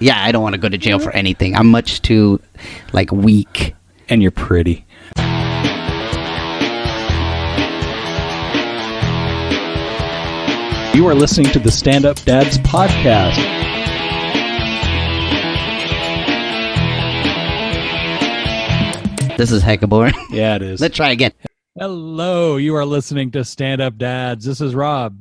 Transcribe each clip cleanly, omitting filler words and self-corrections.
Yeah, I don't want to go to jail for anything. I'm much too, weak. And you're pretty. You are listening to the Stand Up Dads podcast. This is hecka boring. Yeah, it is. Let's try again. Hello, you are listening to Stand Up Dads. This is Rob.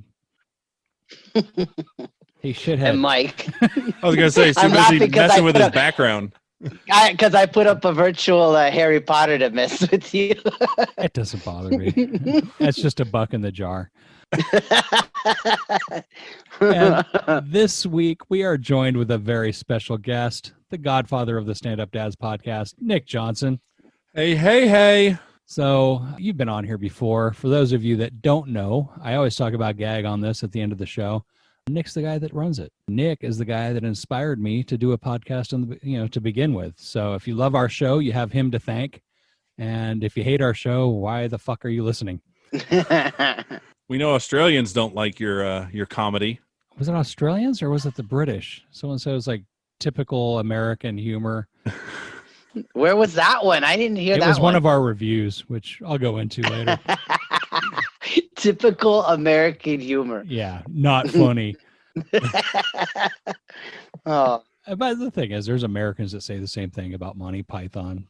Hey, shithead. And Mike. I was going to say, he's too busy messing with his background. Because I put up a virtual Harry Potter to mess with you. It doesn't bother me. That's just a buck in the jar. And this week, we are joined with a very special guest, the godfather of the Stand Up Dads podcast, Nick Johnson. Hey. So you've been on here before. For those of you that don't know, I always talk about gag on this at the end of the show. Nick's the guy that runs it. Nick is the guy that inspired me to do a podcast to begin with. So if you love our show, you have him to thank. And if you hate our show, why the fuck are you listening? We know Australians don't like your comedy. Was it Australians or was it the British? Someone said it was like typical American humor. Where was that one? I didn't hear that one. It was one of our reviews, which I'll go into later. Typical American humor. Yeah, not funny. Oh. But the thing is, there's Americans that say the same thing about Monty Python,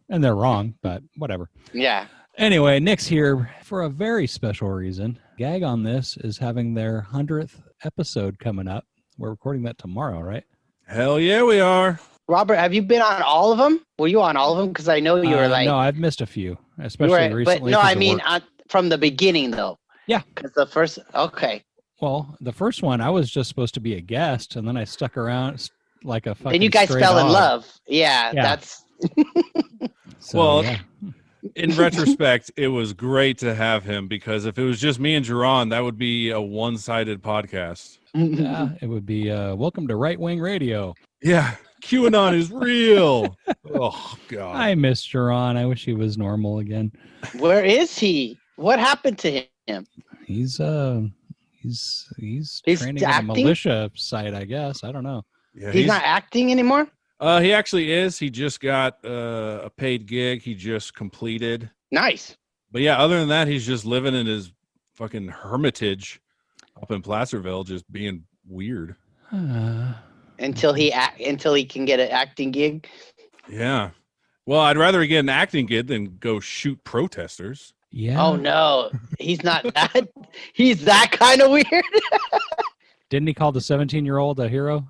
and they're wrong, but whatever. Yeah. Anyway, Nick's here for a very special reason. Gag on This is having their 100th episode coming up. We're recording that tomorrow, right? Hell yeah, we are. Robert, have you been on all of them? Were you on all of them? Because I know you were No, I've missed a few, especially recently. But no, I mean from the beginning, though. Yeah. Because the first, okay. Well, the first one, I was just supposed to be a guest, and then I stuck around like a fucking And you guys stray fell in dog. love. Yeah. That's... So, well, yeah. In retrospect, it was great to have him because if it was just me and Jerron, that would be a one-sided podcast. Yeah, it would be welcome to Right Wing Radio. Yeah, QAnon is real. Oh, God. I miss Jerron. I wish he was normal again. Where is he? What happened to him? He's training in a acting? militia site, I guess. I don't know. Yeah, He's not acting anymore? He actually is. He just got a paid gig. He just completed. Nice. But yeah, other than that, he's just living in his fucking hermitage up in Placerville, just being weird. Until he can get an acting gig. Yeah. Well, I'd rather get an acting gig than go shoot protesters. Yeah. Oh no, he's not that. He's that kind of weird. Didn't he call the 17-year-old a hero?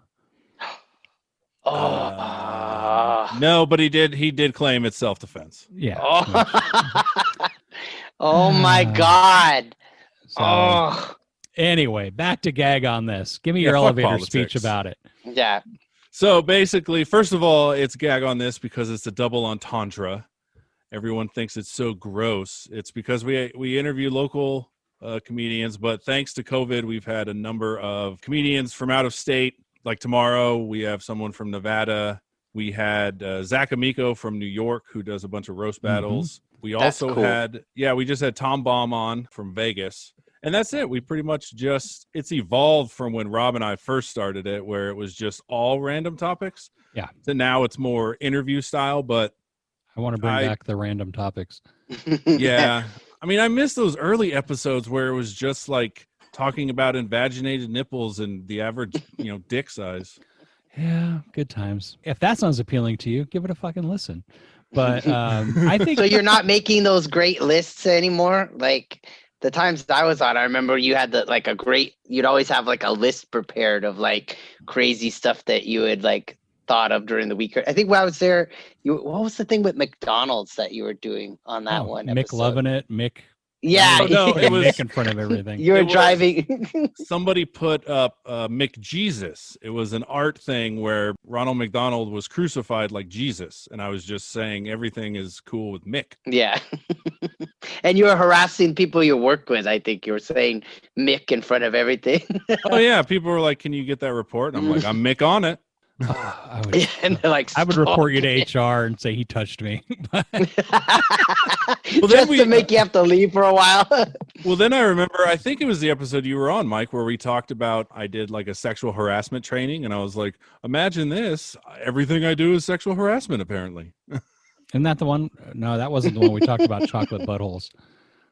No, but he did claim it's self-defense. Yeah. Oh my God. So, anyway, back to Gag on This. Give me your elevator politics. speech about it. Yeah. So basically, first of all, it's Gag on This because it's a double entendre. Everyone thinks it's so gross. It's because we interview local comedians, but thanks to COVID, we've had a number of comedians from out of state. Like tomorrow, we have someone from Nevada. We had Zach Amico from New York, who does a bunch of roast battles. We also we just had Tom Baum on from Vegas. And that's it. We pretty much it's evolved from when Rob and I first started it, where it was just all random topics. Yeah. So now it's more interview style, but I want to bring back the random topics. Yeah. I mean, I miss those early episodes where it was just like talking about invaginated nipples and the average, dick size. Yeah, good times. If that sounds appealing to you, give it a fucking listen. But I think... So you're not making those great lists anymore? Like the times I was on, I remember you had you'd always have like a list prepared of like crazy stuff that you had like thought of during the week. I think when I was there, what was the thing with McDonald's that you were doing on that one episode? Mick loving it, Mick. Yeah. No, it was Mick in front of everything. You were driving. Somebody put up Mick Jesus. It was an art thing where Ronald McDonald was crucified like Jesus. And I was just saying everything is cool with Mick. Yeah. And you were harassing people you worked with. I think you were saying Mick in front of everything. Oh, yeah. People were like, can you get that report? And I'm like, I'm Mick on it. I And they're like, would report you to "Stop HR and say he touched me. it." Well, then Just to make you have to leave for a while. Well, then I remember, I think it was the episode you were on, Mike, where we talked about, I did like a sexual harassment training, and I was like, imagine this. Everything I do is sexual harassment, apparently. Isn't that the one? No, that wasn't the one we talked about chocolate buttholes.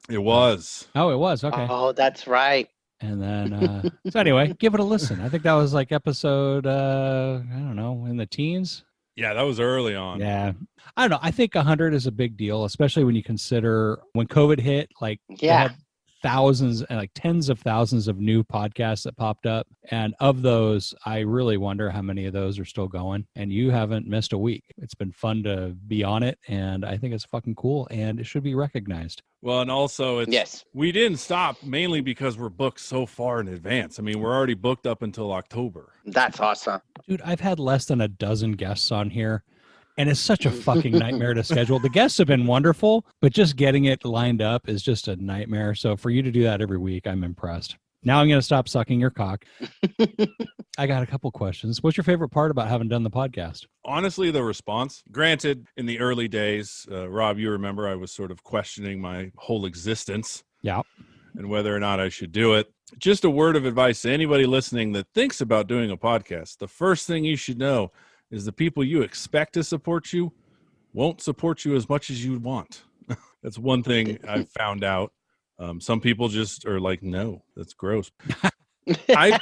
It was. Oh, it was. Okay. Oh, that's right. And then, so anyway, give it a listen. I think that was like episode, I don't know, in the teens. Yeah, that was early on. Yeah. I don't know. I think 100 is a big deal, especially when you consider when COVID hit, like they Yeah. had thousands and like tens of thousands of new podcasts that popped up. And of those, I really wonder how many of those are still going. And you haven't missed a week. It's been fun to be on it. And I think it's fucking cool and it should be recognized. Well, and also, Yes. we didn't stop mainly because we're booked so far in advance. I mean, we're already booked up until October. That's awesome. Dude, I've had less than a dozen guests on here. And it's such a fucking nightmare to schedule. The guests have been wonderful, but just getting it lined up is just a nightmare. So for you to do that every week, I'm impressed. Now I'm going to stop sucking your cock. I got a couple questions. What's your favorite part about having done the podcast? Honestly, the response. Granted, in the early days, Rob, you remember I was sort of questioning my whole existence. Yeah. And whether or not I should do it. Just a word of advice to anybody listening that thinks about doing a podcast. The first thing you should know is the people you expect to support you won't support you as much as you want. That's one thing I've found out. Some people just are like, no, that's gross. I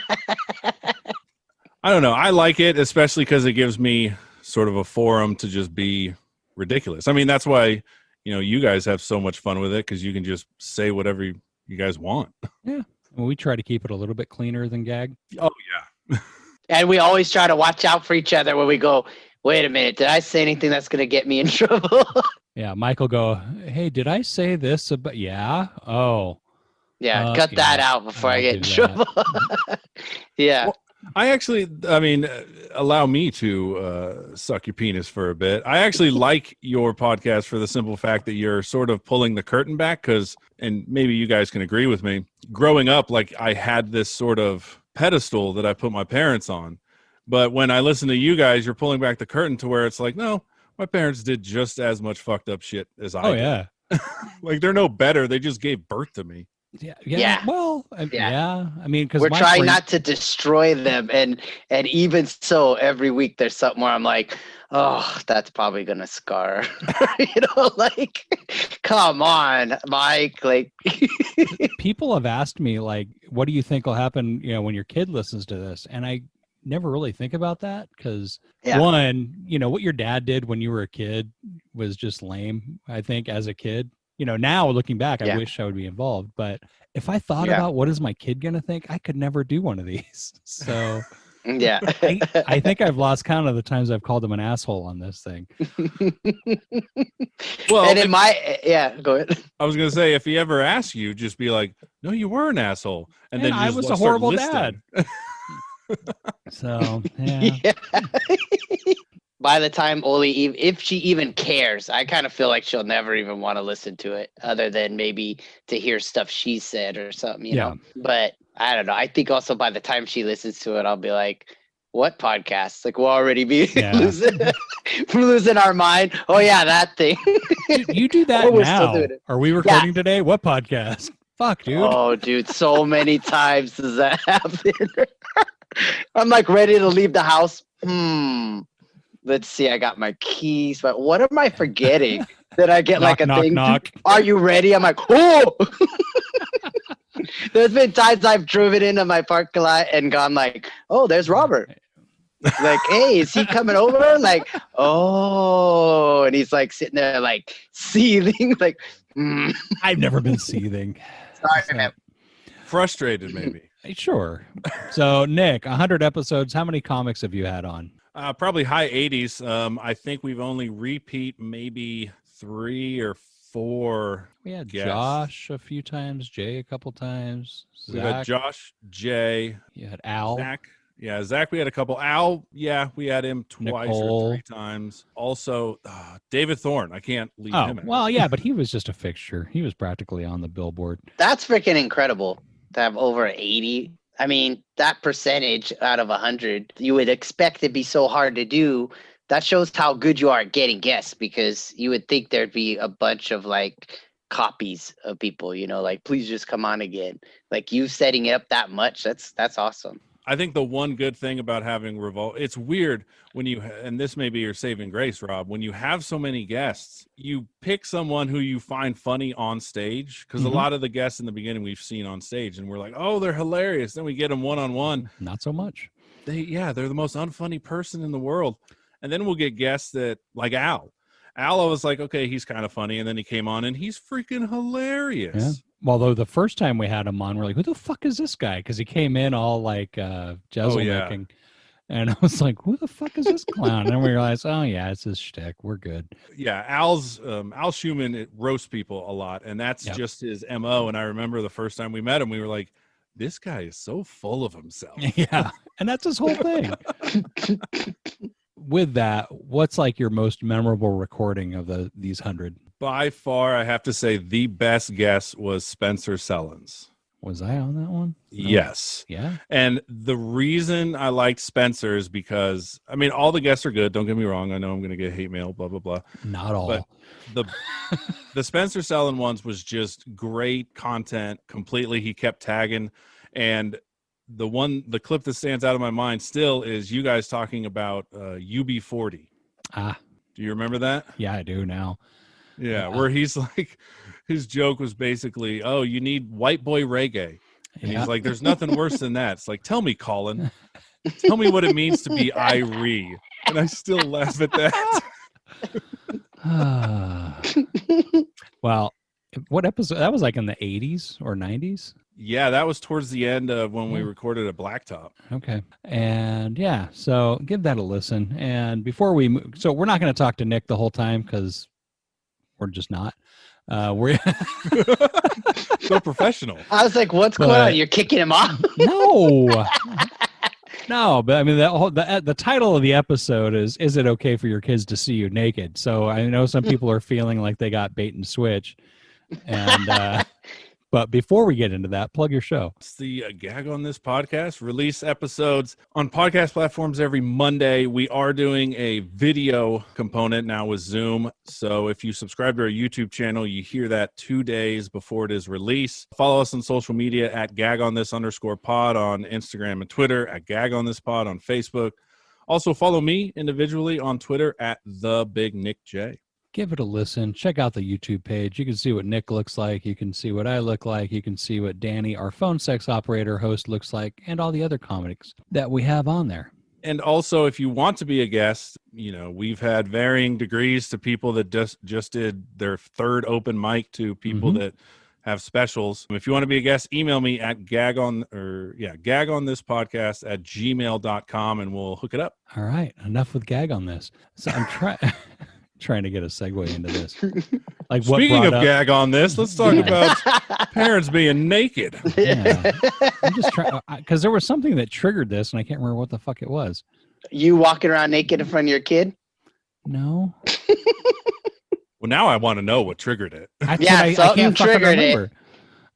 don't know. I like it, especially because it gives me sort of a forum to just be ridiculous. I mean, that's why, you guys have so much fun with it, because you can just say whatever you guys want. Yeah. Well, we try to keep it a little bit cleaner than gag. Oh, yeah. And we always try to watch out for each other when we go, wait a minute, did I say anything that's going to get me in trouble? Yeah. Michael go, hey, did I say this about, yeah. Oh, Yeah, cut that out before I get in do trouble. Yeah. Well, allow me to suck your penis for a bit. I actually like your podcast for the simple fact that you're sort of pulling the curtain back because, and maybe you guys can agree with me, growing up, like I had this sort of pedestal that I put my parents on. But when I listen to you guys, you're pulling back the curtain to where it's like, no, my parents did just as much fucked up shit as I did. Yeah. Like they're no better. They just gave birth to me. Yeah. Yeah. Well, yeah. I mean, because we're trying not to destroy them. And even so, every week there's something where I'm like, oh, that's probably going to scar. Like, come on, Mike. Like, people have asked me, like, what do you think will happen, when your kid listens to this? And I never really think about that because, one, what your dad did when you were a kid was just lame, I think, as a kid. Now looking back, I wish I would be involved. But if I thought about what is my kid going to think, I could never do one of these. So yeah, I think I've lost count of the times I've called him an asshole on this thing. Well, and go ahead. I was going to say, if he ever asks you, just be like, no, you were an asshole. And then you I just was start a horrible listing. dad. So, yeah. By the time Oli, if she even cares, I kind of feel like she'll never even want to listen to it other than maybe to hear stuff she said or something, you know? But I don't know. I think also by the time she listens to it, I'll be like, what podcast? Like we'll already be losing our mind. Oh yeah, that thing. Dude, you do that we're now. still doing it. Are we recording today? What podcast? Fuck, dude. Oh, dude, so many times does that happen. I'm like ready to leave the house. Let's see. I got my keys, but what am I forgetting? Did I get like a thing? Knock. Are you ready? I'm like, oh. There's been times I've driven into my parking lot and gone like, oh, there's Robert. Like, hey, is he coming over? Like, oh, and he's like sitting there like seething, like. I've never been seething. Sorry, man. Frustrated, maybe. Sure. So, Nick, 100 episodes. How many comics have you had on? Probably high 80s. I think we've only repeat maybe 3 or 4. We had guests. Josh a few times, Jay a couple times. We had Josh, Jay. You had Al. Zach. Yeah, Zach, we had a couple. Al, we had him twice or 3 times. Also, David Thorne. I can't leave him out. Well, yeah, but he was just a fixture. He was practically on the billboard. That's freaking incredible to have over 80 I mean, that percentage out of 100, you would expect it be so hard to do. That shows how good you are at getting guests, because you would think there'd be a bunch of like copies of people, like, please just come on again. Like, you setting it up that much, that's awesome. I think the one good thing about having Revolt, it's weird when and this may be your saving grace, Rob, when you have so many guests, you pick someone who you find funny on stage, because a lot of the guests in the beginning we've seen on stage and we're like, oh, they're hilarious. Then we get them one-on-one. Not so much. They're the most unfunny person in the world. And then we'll get guests that, like Al, I was like, okay, he's kind of funny. And then he came on and he's freaking hilarious. Yeah. Although the first time we had him on, we're like, who the fuck is this guy? Because he came in all like jezelnicking. And I was like, who the fuck is this clown? And then we realized, oh, yeah, it's his shtick. We're good. Yeah, Al Schumann roasts people a lot. And that's just his MO. And I remember the first time we met him, we were like, this guy is so full of himself. Yeah. And that's his whole thing. With that, what's like your most memorable recording of these 100? By far, I have to say the best guest was Spencer Sellens. Was I on that one? Yes. Yeah. And the reason I liked Spencer is because, I mean, all the guests are good. Don't get me wrong. I know I'm going to get hate mail, blah, blah, blah. Not all. But the Spencer Sellens ones was just great content completely. He kept tagging. And the clip that stands out of my mind still is you guys talking about UB40. Do you remember that? Yeah, I do now. Yeah, where he's like, his joke was basically, oh, you need white boy reggae. And he's like, there's nothing worse than that. It's like, tell me, Colin. Tell me what it means to be Irie. And I still laugh at that. Well, what episode? That was like in the 80s or 90s? Yeah, that was towards the end of when we recorded at Blacktop. Okay. And yeah, so give that a listen. And before we move, so we're not going to talk to Nick the whole time because we're just not. We're so professional. I was like, what's going on? You're kicking him off? No. No, but I mean, the title of the episode is it okay for your kids to see you naked? So I know some people are feeling like they got bait and switch. And but before we get into that, plug your show. It's the Gag on This podcast. Release episodes on podcast platforms every Monday. We are doing a video component now with Zoom. So if you subscribe to our YouTube channel, you hear that 2 days before it is released. Follow us on social media at @GagOnThis_pod on Instagram and Twitter, at GagOnThisPod on Facebook. Also follow me individually on Twitter at @TheBigNickJ. Give it a listen. Check out the YouTube page. You can see what Nick looks like. You can see what I look like. You can see what Danny, our phone sex operator host, looks like, and all the other comics that we have on there. And also, if you want to be a guest, we've had varying degrees to people that just did their third open mic to people that have specials. If you want to be a guest, email me at gagonthispodcast@gmail.com and we'll hook it up. All right. Enough with Gag on This. So I'm trying to get a segue into this. Like, speaking of Gag on This, let's talk about parents being naked. Yeah. I'm just trying, because there was something that triggered this, and I can't remember what the fuck it was. You walking around naked in front of your kid? No. Well, now I want to know what triggered it. I can't triggered remember.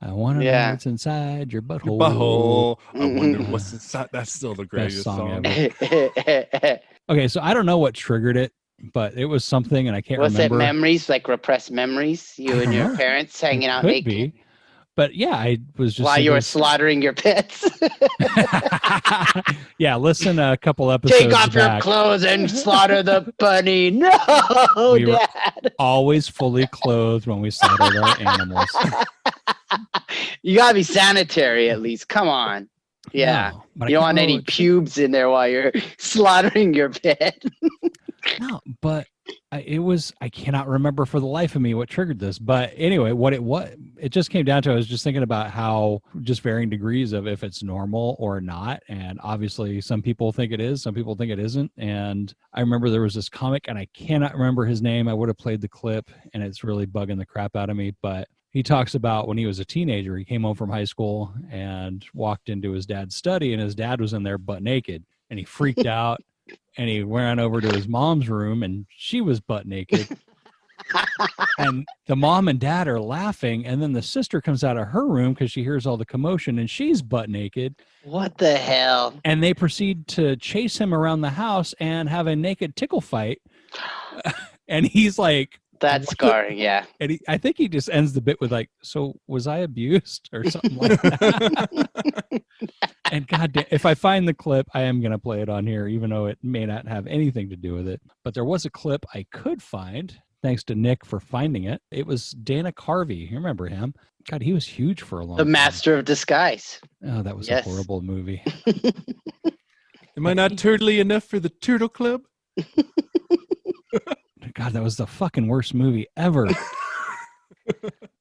I want to know what's inside your butthole. I wonder what's inside. That's still the greatest song ever. Okay, so I don't know what triggered it, but it was something, and I can't remember. Was it memories, like repressed memories? You and your parents hanging out naked? Be. But yeah, I was just... While you were slaughtering your pets? Yeah, listen a couple episodes back. Take off your clothes and slaughter the bunny. No, we Dad. Were always fully clothed when we slaughtered our animals. You gotta be sanitary at least. Come on. Yeah. No, you don't want any pubes in there while you're slaughtering your pet. No, but I cannot remember for the life of me what triggered this. But anyway, it just came down to, I was just thinking about how just varying degrees of if it's normal or not. And obviously some people think it is, some people think it isn't. And I remember there was this comic, and I cannot remember his name. I would have played the clip, and it's really bugging the crap out of me. But he talks about when he was a teenager, he came home from high school and walked into his dad's study, and his dad was in there butt naked, and he freaked out. And he went over to his mom's room, and she was butt naked. And the mom and dad are laughing, and then the sister comes out of her room because she hears all the commotion, and she's butt naked. What the hell? And they proceed to chase him around the house and have a naked tickle fight. And he's like, That's scarring, yeah. and I think he just ends the bit with like, "So was I abused?" or something like that. And goddamn, if I find the clip, I am going to play it on here, even though it may not have anything to do with it. But there was a clip I could find. Thanks to Nick for finding it. It was Dana Carvey. You remember him? God, he was huge for a long time. The Master of Disguise. Oh, that was a horrible movie. Am I not turtly enough for the Turtle Club? God, that was the fucking worst movie ever.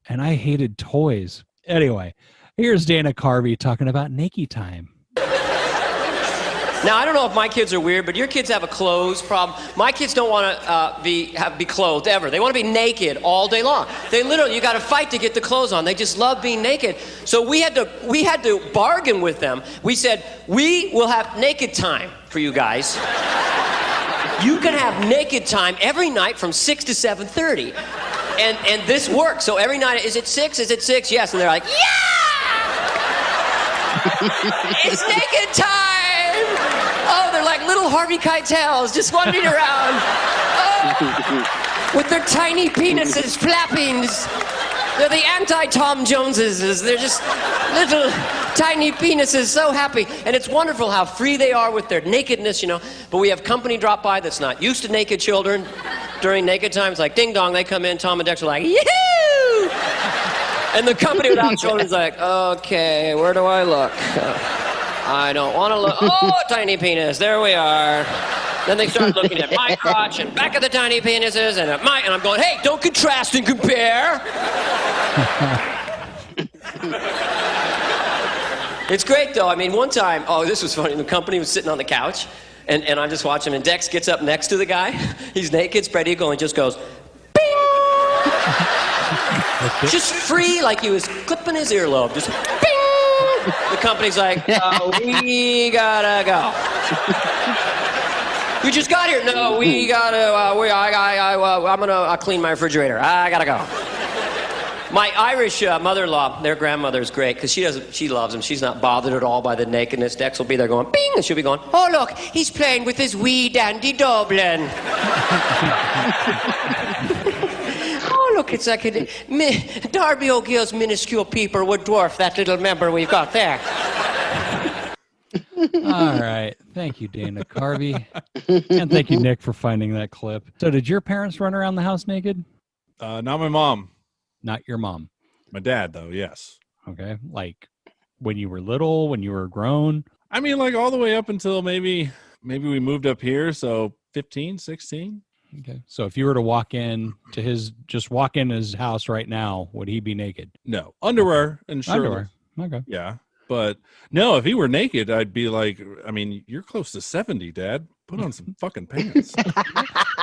And I hated toys. Anyway, here's Dana Carvey talking about Nakey Time. Now, I don't know if my kids are weird, but your kids have a clothes problem. My kids don't want to be clothed ever. They want to be naked all day long. They literally, you got to fight to get the clothes on. They just love being naked. So we had to bargain with them. We said, we will have naked time for you guys. You can have naked time every night from 6 to 7:30. And this works. So every night, is it 6? Is it 6? Yes. And they're like, yeah! It's naked time! Oh, they're like little Harvey Keitels just wandering around. Oh, with their tiny penises flapping. They're the anti-Tom Joneses. They're just little tiny penises, so happy. And it's wonderful how free they are with their nakedness, you know. But we have company drop by that's not used to naked children. During naked times, like ding dong, they come in, Tom and Dex are like, yoo-hoo! And the company without children's like, okay, where do I look? I don't want to look. Oh, tiny penis, there we are. Then they start looking at my crotch and back at the tiny penises and at and I'm going, hey, don't contrast and compare. It's great though. I mean, one time, this was funny. The company was sitting on the couch and I'm just watching and Dex gets up next to the guy. He's naked, spread eagle, and just goes, bing! Just free, like he was clipping his earlobe. Just bing! The company's like, we gotta go. We just got here. No, we gotta, I'm gonna clean my refrigerator. I gotta go. My Irish mother-in-law, their grandmother is great because she loves him. She's not bothered at all by the nakedness. Dex will be there going, bing, and she'll be going, oh, look, he's playing with his wee dandy Dublin. Oh, look, it's like Darby O'Gill's minuscule peeper would dwarf that little member we've got there. All right. Thank you, Dana Carvey. And thank you, Nick, for finding that clip. So did your parents run around the house naked? Not my mom. Not your mom. My dad, though, yes. Okay. Like when you were little, when you were grown? I mean, like all the way up until maybe we moved up here, so 15, 16. Okay. So if you were to walk in his house right now, would he be naked? No. Underwear and shirtless. Underwear. Okay. Yeah. But no, if he were naked, I'd be like, I mean, you're close to 70, Dad. Put on some fucking pants.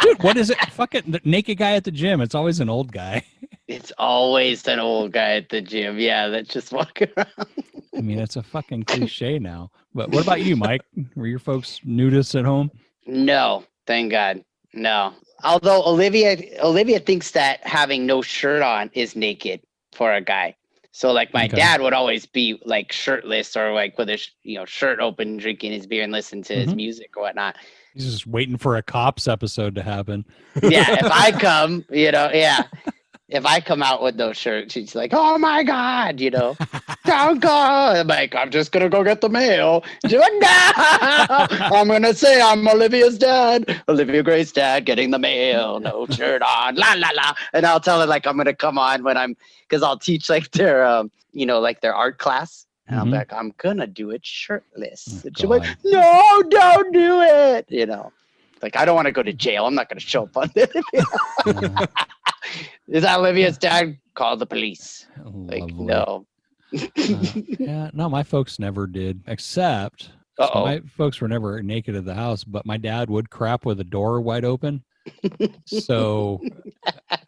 Dude, what is it? Fucking the naked guy at the gym. It's always an old guy. It's always an old guy at the gym. Yeah, that's just walking around. I mean, it's a fucking cliche now. But what about you, Mike? Were your folks nudists at home? No, thank God. No. Although Olivia thinks that having no shirt on is naked for a guy. So like my dad would always be like shirtless or like with his shirt open, drinking his beer and listening to his music or whatnot. He's just waiting for a Cops episode to happen. Yeah, if I come, if I come out with no shirt, she's like, "Oh my God, don't go." I'm like, "I'm just gonna go get the mail." I'm gonna say I'm Olivia's dad, Olivia Gray's dad, getting the mail, no shirt on, la la la, and I'll tell her like I'm gonna come on because I'll teach like their like their art class. And I'm like, I'm gonna do it shirtless. And she's like, no, don't do it. Like I don't want to go to jail. I'm not gonna show up on this. Is that Olivia's dad? Call the police. Like, no. No, my folks never did, except so my folks were never naked at the house, but my dad would crap with the door wide open. So,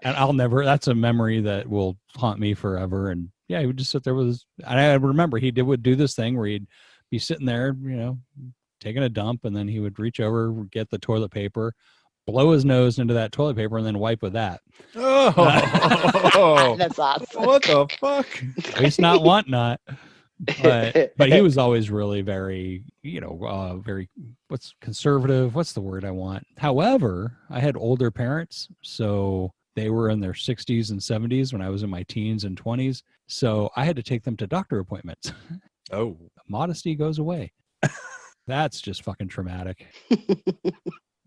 and that's a memory that will haunt me forever. And yeah, he would just sit there and I remember he would do this thing where he'd be sitting there, taking a dump, and then he would reach over, get the toilet paper, blow his nose into that toilet paper and then wipe with that. Oh, That's awesome. what the fuck? Waste not, want not. But he was always really very, very, what's conservative? What's the word I want? However, I had older parents, so they were in their 60s and 70s when I was in my teens and 20s. So I had to take them to doctor appointments. Oh, Modesty goes away. That's just fucking traumatic.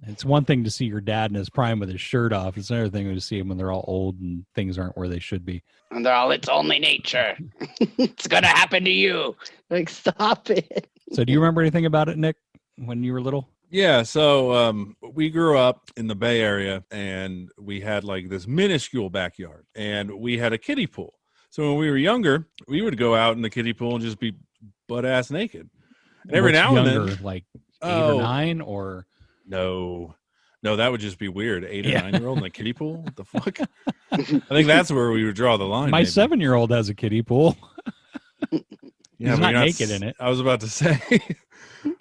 It's one thing to see your dad in his prime with his shirt off. It's another thing to see him when they're all old and things aren't where they should be. And they're all, it's only nature. It's going to happen to you. Like, stop it. So do you remember anything about it, Nick, when you were little? yeah. So we grew up in the Bay Area, and we had like this minuscule backyard, and we had a kiddie pool. So when we were younger, we would go out in the kiddie pool and just be butt ass naked. And every What's now younger, and then, like 8 or 9 or... No, that would just be weird. 8 or 9-year-old in a kiddie pool? What the fuck? I think that's where we would draw the line. My maybe. 7-year-old has a kiddie pool. Yeah, He's but not you're naked in it. I was about to say.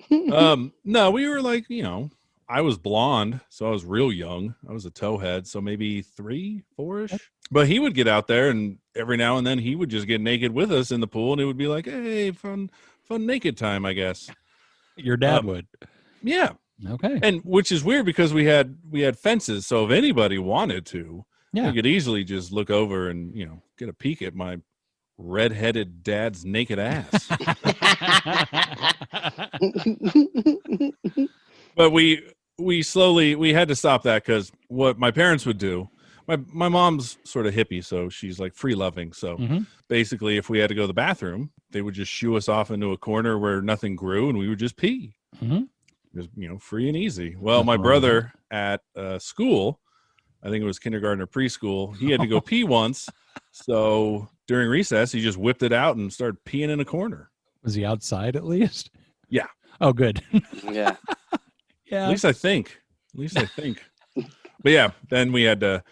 No, we were like, I was blonde, so I was real young. I was a towhead, so maybe 3, 4-ish. But he would get out there, and every now and then he would just get naked with us in the pool, and it would be like, hey, fun naked time, I guess. Your dad would. Yeah. Okay. And which is weird because we had fences, so if anybody wanted to, Yeah. they could easily just look over and get a peek at my red-headed dad's naked ass. But we had to stop that because what my parents would do. My mom's sort of hippie, so she's like free loving. So basically, if we had to go to the bathroom, they would just shoo us off into a corner where nothing grew, and we would just pee. Just, free and easy. Well, Nothing my wrong with brother at school, I think it was kindergarten or preschool, he had to go pee once. So during recess, he just whipped it out and started peeing in a corner. Was he outside at least? Yeah. Oh, good. Yeah. Yeah. At least I think. But yeah, then we had to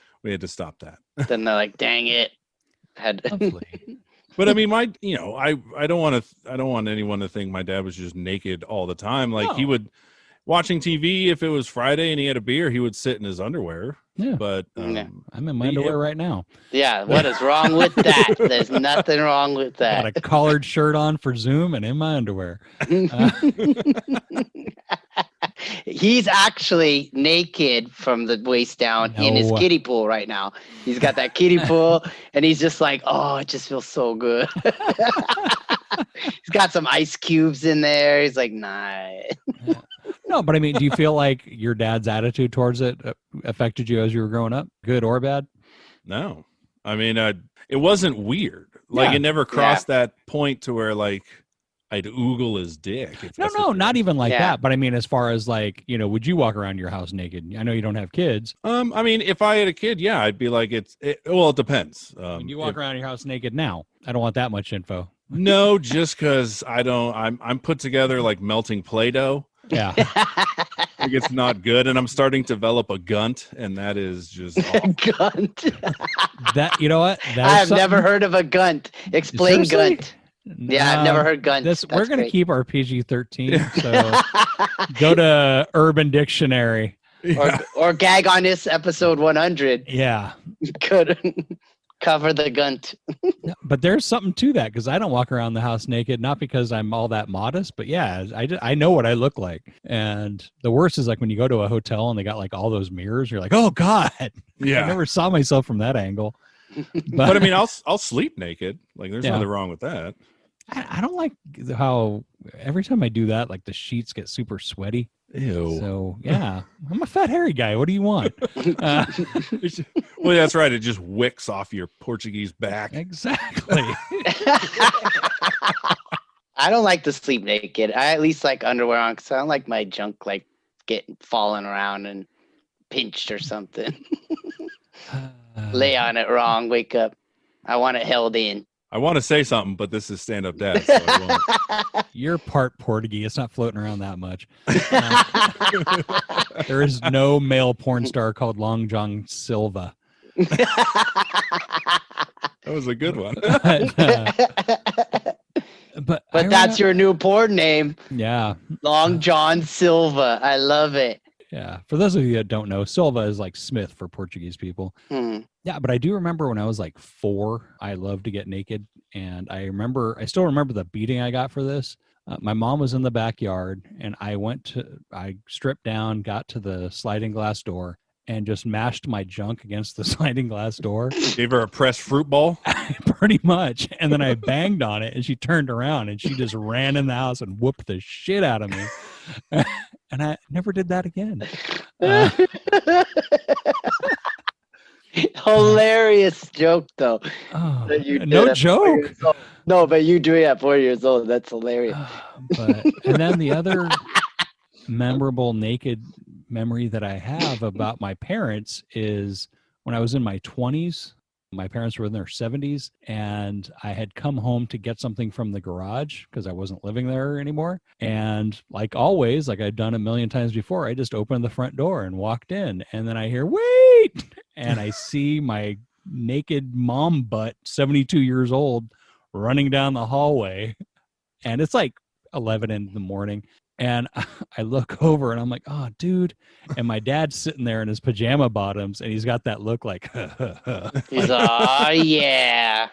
stop that. Then they're like, dang it. Lovely. But I mean, I don't want anyone to think my dad was just naked all the time. Like he would watching TV. If it was Friday and he had a beer, he would sit in his underwear. Yeah. But I'm in my underwear right now. Yeah. What is wrong with that? There's nothing wrong with Got that. a collared shirt on for Zoom and in my underwear. He's actually naked from the waist down in his No. kiddie pool right now. He's got that kiddie pool, and he's just like, oh, it just feels so good. He's got some ice cubes in there. He's like, nah. No, but I mean, do you feel like your dad's attitude towards it affected you as you were growing up, good or bad? no, I mean, it wasn't weird. Like Yeah. it never crossed that point to where like I'd oogle his dick. if that's what No, you not mean. even like Yeah. that. But I mean, as far as like, would you walk around your house naked? I know you don't have kids. I mean, if I had a kid, yeah, I'd be like, it depends. When you walk around your house naked now, I don't want that much info. No, just because I'm put together like melting Play-Doh. Yeah. Like it's not good, and I'm starting to develop a gunt, and that is just awful. Gunt. That, you know what? I have never heard of a gunt. Explain Seriously? gunt. Yeah, I've never heard gunt. We're going to keep our PG-13. So go to Urban Dictionary. Or gag on this episode 100. Yeah. Could cover the gunt. No, but there's something to that because I don't walk around the house naked, not because I'm all that modest, but yeah, I know what I look like. And the worst is like when you go to a hotel and they got like all those mirrors, you're like, oh God, Yeah. I never saw myself from that angle. But I mean, I'll sleep naked. Like there's Yeah. nothing wrong with that. I don't like how every time I do that, like the sheets get super sweaty. Ew. So yeah, I'm a fat hairy guy. What do you want? Well, that's right. It just wicks off your Portuguese back. Exactly. I don't like to sleep naked. I at least like underwear on because I don't like my junk like getting falling around and pinched or something. Lay on it wrong, wake up. I want it held in. I want to say something, but this is stand-up dad. So I won't. You're part Portuguese. It's not floating around that much. There is no male porn star called Long John Silva. That was a good one. But But that's your new porn name, yeah. Long John Silva. I love it. Yeah. For those of you that don't know, Silva is like Smith for Portuguese people. Hmm. Yeah, but I do remember when I was like 4, I loved to get naked. And I still remember the beating I got for this. My mom was in the backyard and I stripped down, got to the sliding glass door and just mashed my junk against the sliding glass door. Gave her a pressed fruit ball. Pretty much. And then I banged on it and she turned around and she just ran in the house and whooped the shit out of me. And I never did that again. Hilarious joke though. Oh, That you did no at 4 joke. years old. No, but you doing it at 4 years old. That's hilarious. And then the other memorable naked memory that I have about my parents is when I was in my 20s. My parents were in their 70s, and I had come home to get something from the garage because I wasn't living there anymore. And like always, like I'd done a million times before, I just opened the front door and walked in. And then I hear, wait! And I see my naked mom butt, 72 years old, running down the hallway. And it's like 11 in the morning. And I look over and I'm like, oh, dude. And my dad's sitting there in his pajama bottoms and he's got that look like, He's oh yeah.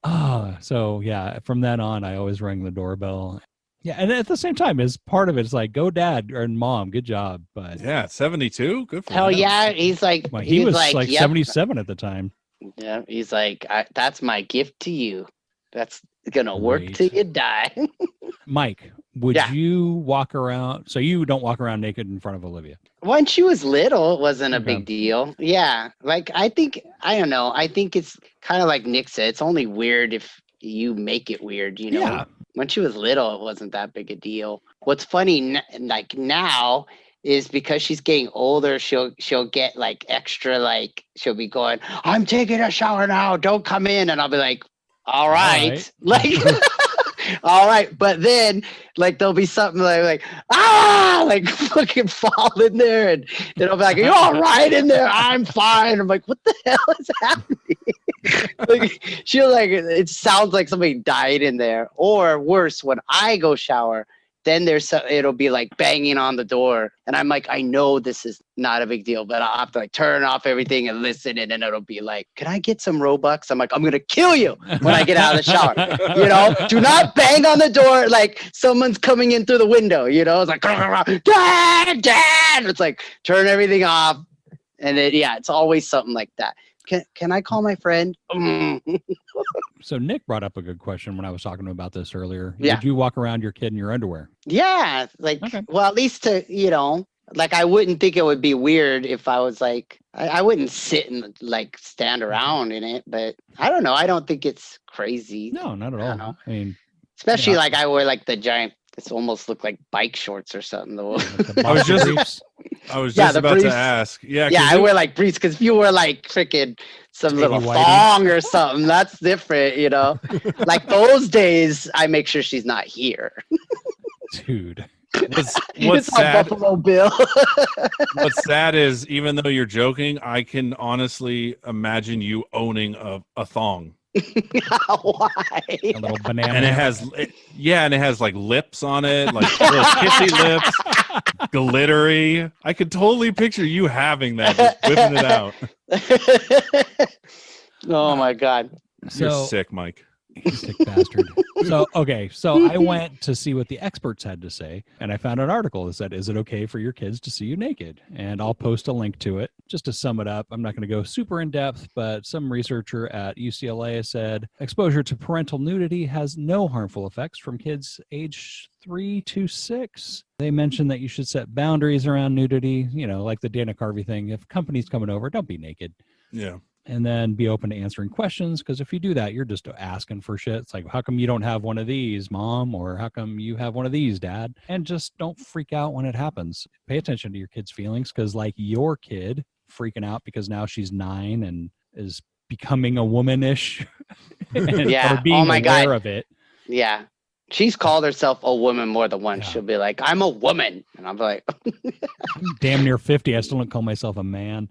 oh, so yeah, from then on, I always rang the doorbell. Yeah. And at the same time, as part of it, it's like, go dad or mom, good job. But Yeah, 72. Good for Hell him. yeah. He's like, well, he was like yep. 77 at the time. Yeah, he's like, that's my gift to you. That's gonna work Great. till you die. Mike, would Yeah. you walk around? So you don't walk around naked in front of Olivia? When she was little, it wasn't a Okay. big deal. Yeah, like I don't know. I think it's kind of like Nick said. It's only weird if you make it weird. You know, Yeah. when she was little, it wasn't that big a deal. What's funny, like now, is because she's getting older. She'll get like extra. Like she'll be going, "I'm taking a shower now. Don't come in," and I'll be like, "All right. Like." All right, but then like there'll be something like like fucking fall in there, and then I'll be like, "You all right in there? I'm fine." I'm like, "What the hell is happening?" Like she'll like it sounds like somebody died in there, or worse, when I go shower, then it'll be like banging on the door, and I'm like, I know this is not a big deal, but I'll have to like turn off everything and listen, and then it'll be like, "Can I get some Robux?" I'm like, "I'm gonna kill you when I get out of the shower." You know, do not bang on the door like someone's coming in through the window. You know, it's like, "Dad, Dad!" It's like turn everything off, and then yeah, it's always something like that. Can I call my friend? So Nick brought up a good question when I was talking to him about this earlier. Yeah. Would you walk around your kid in your underwear? Yeah, like Okay. well, at least like I wouldn't think it would be weird if I was like I wouldn't sit and like stand around in it, but I don't know. I don't think it's crazy. No, not at I don't all. know. I mean, Especially Yeah. like I wear like the giant. It's almost look like bike shorts or something. Though. like the I was boxer just- briefs. I was Yeah, just the about briefs. to ask. Yeah, Yeah, 'cause I it- wear like briefs because if you wear like freaking some Baby little whitey. thong or something, that's different. You know, like those days, I make sure she's not here. Dude. what's It's on sad. Buffalo Bill. What's sad is even though you're joking, I can honestly imagine you owning a thong, Why? A little banana. and it has like lips on it, like little kissy lips, glittery. I could totally picture you having that, just whipping it out. Oh my God. You're So sick, Mike. you sick bastard. So I went to see what the experts had to say, and I found an article that said, "Is it okay for your kids to see you naked?" And I'll post a link to it. Just to sum it up, I'm not going to go super in depth, but some researcher at UCLA said exposure to parental nudity has no harmful effects from kids age 3 to 6. They mentioned that you should set boundaries around nudity, like the Dana Carvey thing. If company's coming over, don't be naked. Yeah. And then be open to answering questions, because if you do that, you're just asking for shit. It's like, how come you don't have one of these, mom? Or how come you have one of these, dad? And just don't freak out when it happens. Pay attention to your kid's feelings, because like your kid freaking out because now she's 9 and is becoming a womanish and, Yeah. or being Oh my aware God. of it. Yeah. She's called herself a woman more than once. Yeah. She'll be like, "I'm a woman." And I'm like, I'm damn near 50. I still don't call myself a man.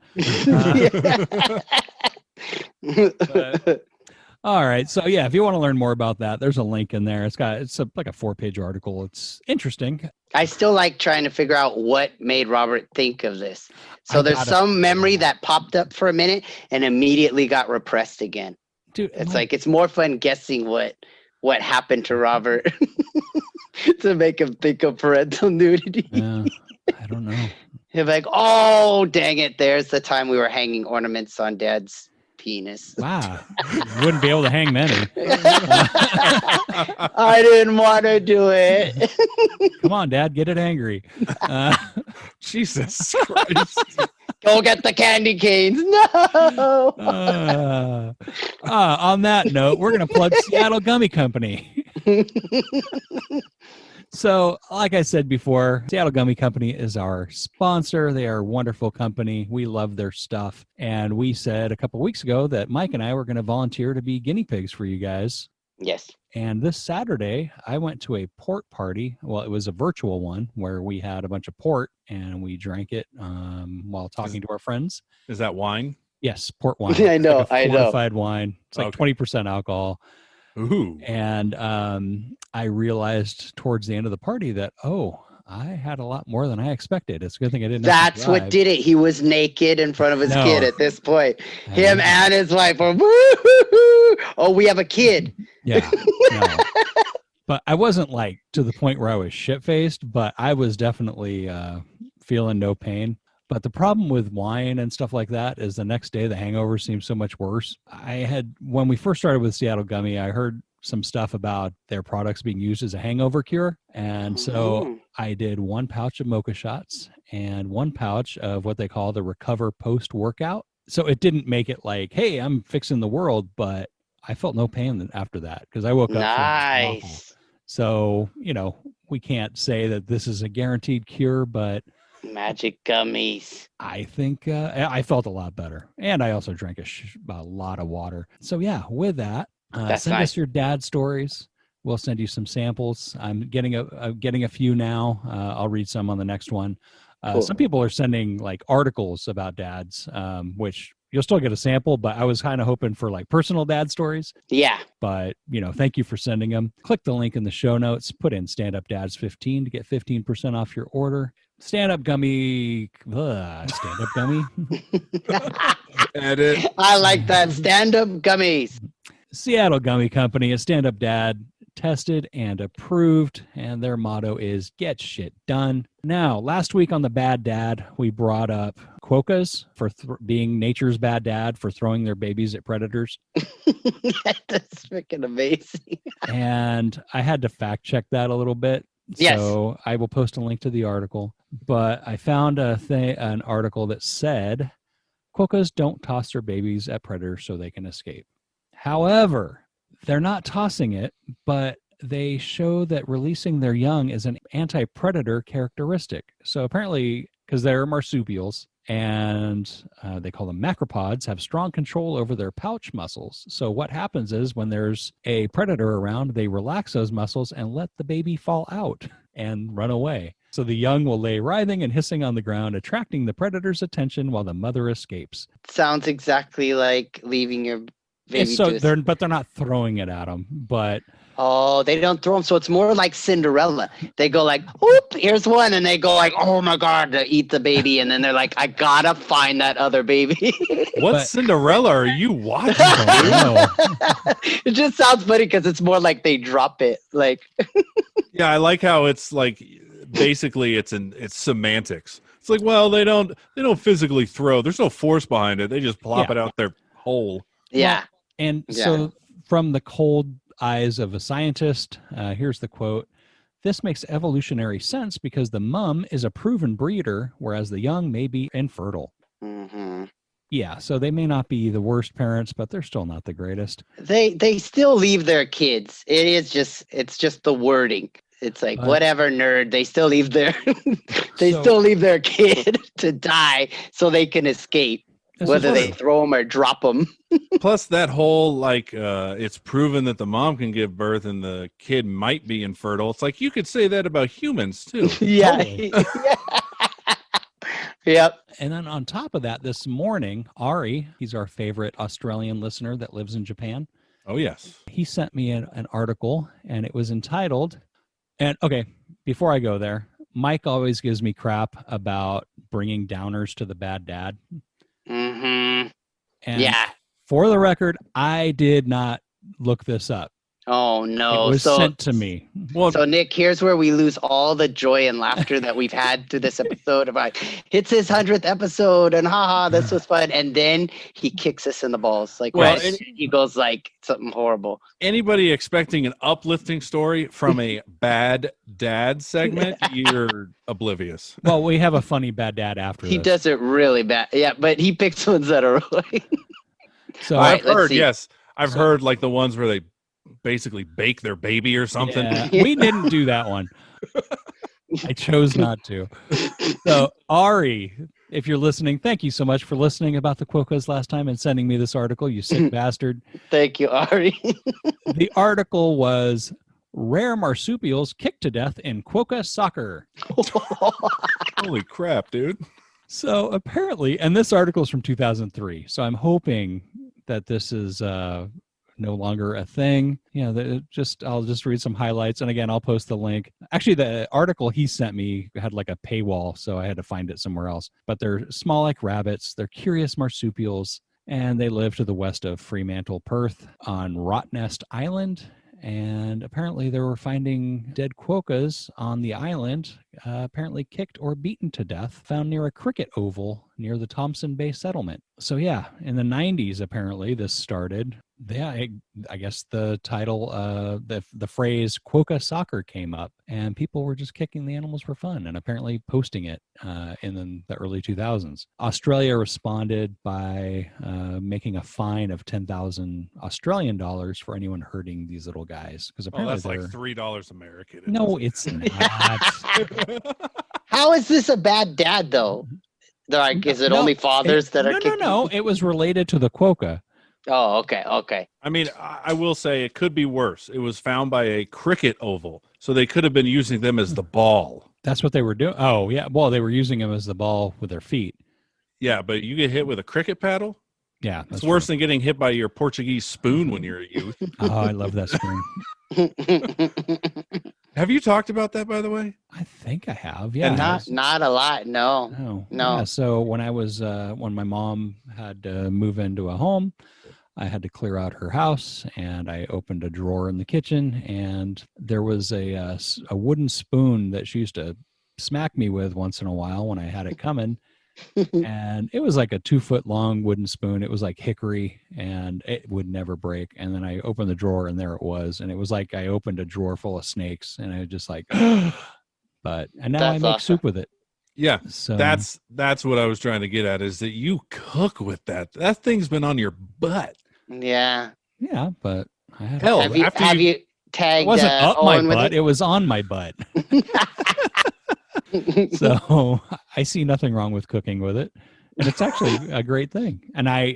All right. So yeah, if you want to learn more about that, there's a link in there. Like a 4-page article. It's interesting. I still like trying to figure out what made Robert think of this. So I there's gotta some figure memory it out. that popped up for a minute and immediately got repressed again. Dude, It's like it's more fun guessing what happened to Robert to make him think of parental nudity. yeah, I don't know. He'll be like, oh, dang it. There's the time we were hanging ornaments on Dad's penis. Wow. You wouldn't be able to hang many. I didn't want to do it. Come on, Dad, get it angry. Jesus Christ. Go get the candy canes. No. On that note, we're going to plug Seattle Gummy Company. So, like I said before, Seattle Gummy Company is our sponsor. They are a wonderful company. We love their stuff. And we said a couple weeks ago that Mike and I were going to volunteer to be guinea pigs for you guys. Yes. And this Saturday, I went to a port party. Well, it was a virtual one where we had a bunch of port and we drank it while talking to our friends. Is that wine? Yes, port wine. I know, It's like a fortified wine. It's like Okay. 20% alcohol. Ooh. And I realized towards the end of the party that, I had a lot more than I expected. It's a good thing I didn't. That's what did it. He was naked in front of his No. kid at this point. I Him know. and his wife are, woo-hoo-hoo. Oh, we have a kid. Yeah. No. But I wasn't like to the point where I was shit-faced, but I was definitely feeling no pain. But the problem with wine and stuff like that is the next day the hangover seems so much worse. When we first started with Seattle Gummy, I heard some stuff about their products being used as a hangover cure. And so I did 1 pouch of mocha shots and 1 pouch of what they call the Recover post-workout. So it didn't make it like, hey, I'm fixing the world, but I felt no pain after that because I woke up feeling awful. Nice. So, we can't say that this is a guaranteed cure, but Magic gummies. I think I felt a lot better. And I also drank a lot of water. So, yeah, with that, That's send nice. us your dad stories. We'll send you some samples. I'm getting a few now. I'll read some on the next one. Cool. Some people are sending like articles about dads, which you'll still get a sample, but I was kind of hoping for like personal dad stories. Yeah. But, thank you for sending them. Click the link in the show notes. Put in Stand Up Dads 15 to get 15% off your order. Stand Up Gummy. Stand Up Gummy. Edit. I like that. Stand-up gummies. Seattle Gummy Company, a Stand Up Dad, tested and approved. And their motto is get shit done. Now, last week on The Bad Dad, we brought up quokkas for being nature's bad dad for throwing their babies at predators. That's freaking amazing. And I had to fact check that a little bit. Yes. So I will post a link to the article. But I found an article that said quokkas don't toss their babies at predators so they can escape. However, they're not tossing it, but they show that releasing their young is an anti-predator characteristic. So apparently, because they're marsupials, and they call them macropods, have strong control over their pouch muscles. So what happens is when there's a predator around, they relax those muscles and let the baby fall out and run away. So the young will lay writhing and hissing on the ground, attracting the predator's attention while the mother escapes. Sounds exactly like leaving your baby But they're not throwing it at them. But oh, they don't throw them. So it's more like Cinderella. They go like, oop, here's one. And they go like, oh my God, to eat the baby. And then they're like, I gotta find that other baby. What Cinderella are you watching? It just sounds funny because it's more like they drop it. Like, Yeah, I like how it's like basically it's semantics. It's like, well, they don't physically throw. There's no force behind it. They just plop it out their hole. yeah. And so from the cold eyes of a scientist, here's the quote. This makes evolutionary sense because the mom is a proven breeder, whereas the young may be infertile. Mm-hmm. Yeah, so they may not be the worst parents, but they're still not the greatest. They still leave their kids. It's just the wording. It's like whatever, nerd. They still leave their still leave their kid to die so they can escape, whether they throw them or drop them. Plus, that whole like it's proven that the mom can give birth and the kid might be infertile. It's like you could say that about humans too. Yeah. Totally. Yep. And then on top of that, this morning, Ari, he's our favorite Australian listener that lives in Japan. Oh, yes. He sent me an article, and it was entitled, and okay, before I go there, Mike always gives me crap about bringing downers to the bad dad. Mm-hmm. And Yeah. for the record, I did not look this up. Oh It no. was So sent to me. Well, So Nick, here's where we lose all the joy and laughter that we've had through this episode. About it's his 100th episode, and haha, this was fun. And then he kicks us in the balls, like Well, he goes like something horrible. anybody expecting an uplifting story from a bad dad segment, you're oblivious. Well, we have a funny bad dad after He this. does it really bad. Yeah, but he picks ones that are really. So All right, I've let's heard, see. yes, I've heard like the ones where they basically bake their baby or something. yeah, we didn't do that one. I chose not to. So Ari, if you're listening, thank you so much for listening about the quokkas last time and sending me this article, you sick bastard. Thank you, Ari. The article was Rare Marsupials Kicked to Death in Quokka Soccer. Holy crap, dude. So apparently, and this article is from 2003, so I'm hoping that this is no longer a thing. You know, I'll just read some highlights, and again, I'll post the link. Actually, the article he sent me had like a paywall, so I had to find it somewhere else. But they're small like rabbits. They're curious marsupials, and they live to the west of Fremantle, Perth, on Rottnest Island. And apparently they were finding dead quokkas on the island, apparently kicked or beaten to death, found near a cricket oval near the Thompson Bay settlement. So yeah, in the 90s, apparently this started. Yeah, I guess the title, the phrase quokka soccer came up, and people were just kicking the animals for fun and apparently posting it in the early 2000s. Australia responded by making a fine of 10,000 Australian dollars for anyone hurting these little guys. Because apparently that's like $3 American. No, it's not. How is this a bad dad though? Like, is it No, only fathers that are kicking? No. It was related to the quokka. Oh, okay. I mean, I will say it could be worse. It was found by a cricket oval, so they could have been using them as the ball. That's what they were doing. Oh, yeah. Well, they were using them as the ball with their feet. Yeah, but you get hit with a cricket paddle? Yeah. It's worse than getting hit by your Portuguese spoon when you're a youth. Oh, I love that spoon. Have you talked about that, by the way? I think I have. Yeah. Not a lot. No. No. No. Yeah, so when I was when my mom had to move into a home, I had to clear out her house, and I opened a drawer in the kitchen, and there was a wooden spoon that she used to smack me with once in a while when I had it coming. And it was like a 2-foot long wooden spoon. It was like hickory, and it would never break. And then I opened the drawer, and there it was. And it was like I opened a drawer full of snakes, and I was just like, and now That's I make awesome. soup with it. Yeah, So that's what I was trying to get at, is that you cook with that. That thing's been on your butt. Yeah. yeah, but I had Hell, Have you after have you tagged? it wasn't up Owen my with butt; it was on my butt. So I see nothing wrong with cooking with it, and it's actually a great thing. And I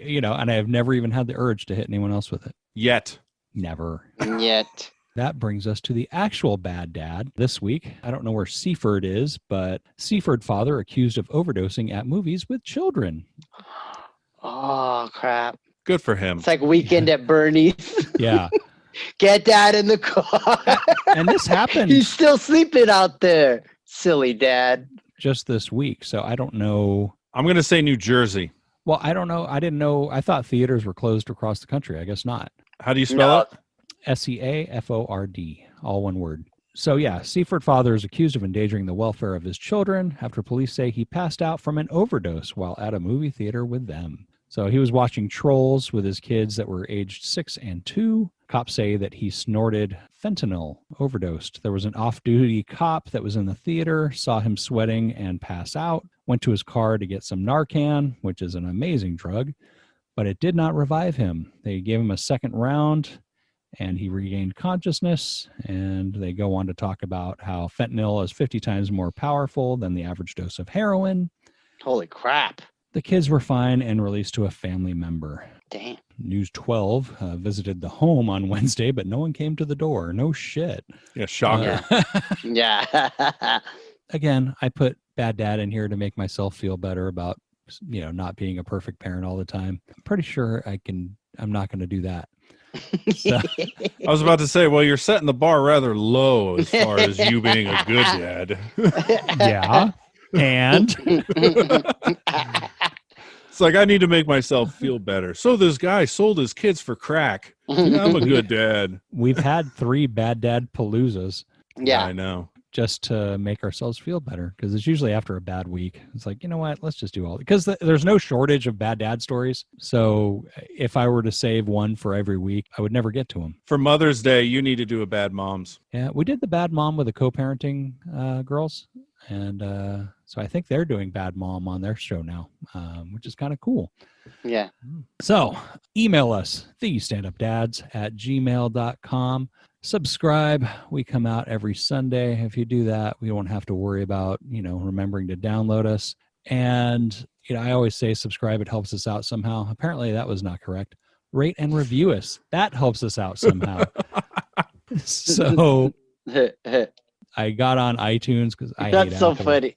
have never even had the urge to hit anyone else with it. Yet. Never. Yet. That brings us to the actual bad dad this week. I don't know where Seaford is, but Seaford father accused of overdosing at movies with children. Oh crap! Good for him. It's like Weekend at Bernie's. Yeah. Get dad in the car. And this happened He's still sleeping out there. Silly dad. just this week. So I don't know. I'm going to say New Jersey. Well, I don't know. I didn't know. I thought theaters were closed across the country. I guess not. How do you spell it? SEAFORD, all one word. So yeah, Seaford father is accused of endangering the welfare of his children after police say he passed out from an overdose while at a movie theater with them. So he was watching Trolls with his kids that were aged 6 and 2. Cops say that he snorted fentanyl, overdosed. There was an off-duty cop that was in the theater, saw him sweating and pass out, went to his car to get some Narcan, which is an amazing drug, but it did not revive him. They gave him a second round, and he regained consciousness, and they go on to talk about how fentanyl is 50 times more powerful than the average dose of heroin. Holy crap. The kids were fine and released to a family member. Damn. News 12 visited the home on Wednesday, but no one came to the door. No shit. Yeah, shocker. Yeah. Again, I put bad dad in here to make myself feel better about, not being a perfect parent all the time. I'm pretty sure I'm not going to do that. So, I was about to say, well, you're setting the bar rather low as far as you being a good dad. yeah. And It's like, I need to make myself feel better. So this guy sold his kids for crack. Yeah, I'm a good dad. we've had 3 bad dad paloozas Yeah. I know. just to make ourselves feel better, because it's usually after a bad week. It's like, you know what? Let's just do all, because there's no shortage of bad dad stories. So if I were to save one for every week, I would never get to them. For Mother's Day, you need to do a bad moms. Yeah, we did the bad mom with the co-parenting girls. And so I think they're doing bad mom on their show now, which is kind of cool. Yeah. So email us, thestandupdads@gmail.com. Subscribe. We come out every Sunday. If you do that, we won't have to worry about, remembering to download us. And, I always say subscribe. It helps us out somehow. Apparently that was not correct. Rate and review us. That helps us out somehow. So I got on iTunes because I hate That's so Apple. funny.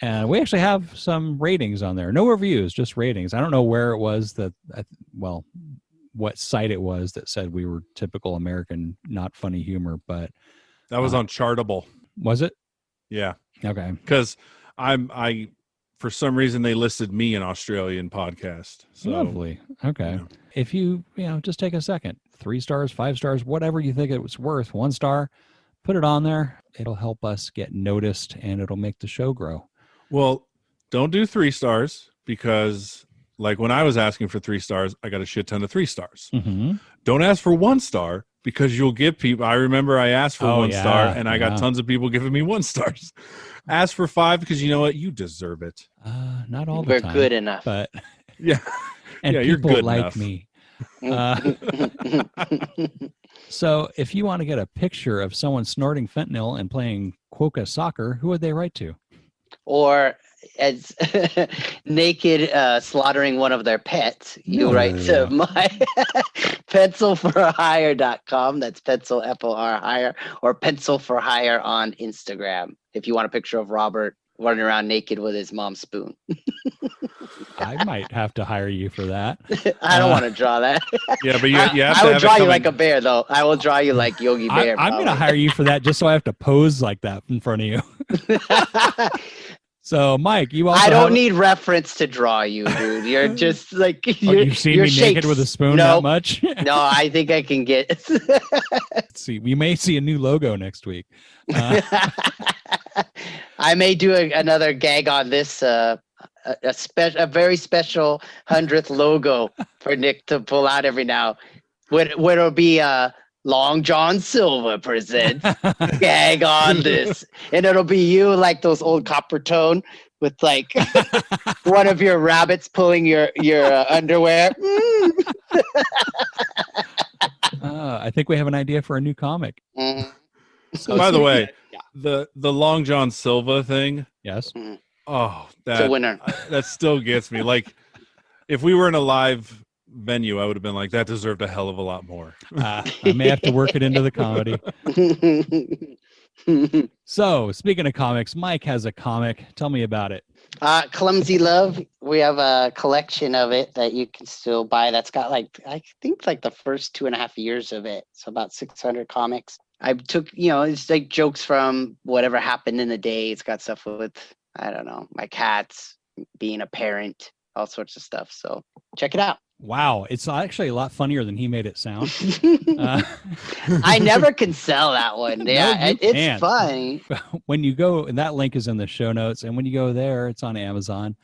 And we actually have some ratings on there. No reviews, just ratings. I don't know where it was what site it was that said we were typical American, not funny humor, but That was on Chartable. was it? Yeah. Okay. Because I for some reason they listed me an Australian podcast. So Lovely. Okay. Yeah. If you just take a second, 3 stars, 5 stars, whatever you think it was worth, 1 star, put it on there. It'll help us get noticed and it'll make the show grow. Well, don't do 3 stars because, like, when I was asking for 3 stars, I got a shit ton of 3 stars. Mm-hmm. Don't ask for 1 star because you'll get people. I remember I asked for 1 star and I got yeah. tons of people giving me 1 stars. Ask for 5 because you know what? You deserve it. Not all the We're time. good enough. But Yeah. and Yeah, you're people good like enough. me. So if you want to get a picture of someone snorting fentanyl and playing quokka soccer, who would they write to? Or as naked slaughtering one of their pets, you write to my pencilforhire.com. That's pencil FOR hire, or pencil for hire on Instagram. If you want a picture of Robert running around naked with his mom's spoon. I might have to hire you for that. I don't want to draw that. Yeah, but you have to I will have draw it you like coming- a bear, though. I will draw you like Yogi Bear. I'm going to hire you for that just so I have to pose like that in front of you. So, Mike, you also I don't have- need reference to draw you, dude. You're just like you've seen me naked with a spoon no, that much? No, I think I can get. Let's see. We may see a new logo next week. I may do another gag on this. A very special 100th logo for Nick to pull out every now. Where it'll be Long John Silver presents gag on this, and it'll be you like those old copper tone with like one of your rabbits pulling your underwear. I think we have an idea for a new comic. Mhm. So, By the way, Yeah. the Long John Silva thing. yes. Oh, It's a winner. that still gets me. Like, if we were in a live venue, I would have been like, that deserved a hell of a lot more. I may have to work it into the comedy. So, speaking of comics, Mike has a comic. Tell me about it. Clumsy Love. We have a collection of it that you can still buy. That's got I think the first 2.5 years of it. So about 600 comics. I took, it's like jokes from whatever happened in the day. It's got stuff with, I don't know, my cats, being a parent, all sorts of stuff. So check it out. Wow, it's actually a lot funnier than he made it sound. I never can sell that one. Yeah, you it's can't. funny. When you go, and that link is in the show notes, and when you go there, it's on Amazon.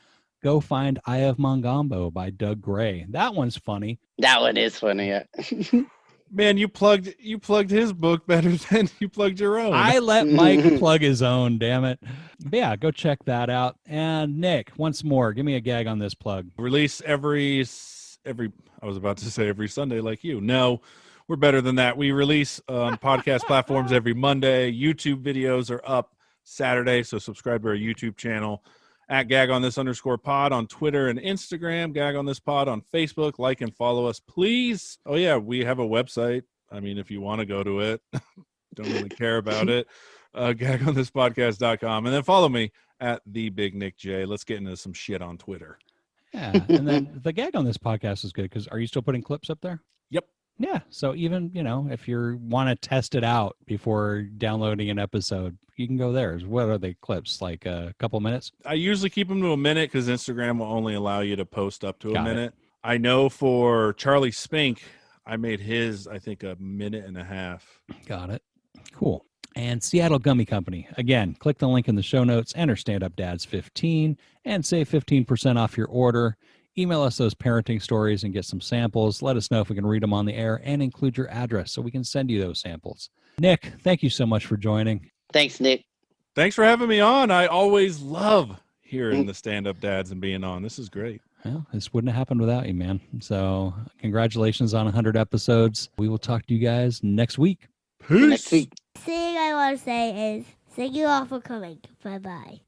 Go find Eye of Mongombo by Doug Gray. That one's funny. That one is funny. Yeah. Man, you plugged his book better than you plugged your own. I let Mike plug his own, damn it. But yeah, go check that out. And Nick, once more, give me a gag on this plug. Release every I was about to say every Sunday like you. No, we're better than that. We release on podcast platforms every Monday. YouTube videos are up Saturday, so subscribe to our YouTube channel at @gagonthis_pod on Twitter and Instagram, Gag on This Pod on Facebook. Like and follow us, please. Oh yeah, we have a website. I mean, if you want to go to it, don't really care about it. GagOnThisPodcast.com, and then follow me at the Big Nick J. Let's get into some shit on Twitter. Yeah, and then the gag on this podcast is good because are you still putting clips up there? Yep. Yeah. So even, if you want to test it out before downloading an episode, you can go there. What are they clips? Like a couple minutes? I usually keep them to a minute because Instagram will only allow you to post up to a Got it. minute. I know for Charlie Spink, I made his, I think, a minute and a half. Got it. Cool. And Seattle Gummy Company. Again, click the link in the show notes, enter Stand Up Dads 15, and save 15% off your order. Email us those parenting stories and get some samples. Let us know if we can read them on the air and include your address so we can send you those samples. Nick, thank you so much for joining. Thanks, Nick. Thanks for having me on. I always love hearing the stand-up dads and being on. This is great. Well, this wouldn't have happened without you, man. So congratulations on 100 episodes. We will talk to you guys next week. Peace. Next week. The thing I want to say is thank you all for coming. Bye-bye.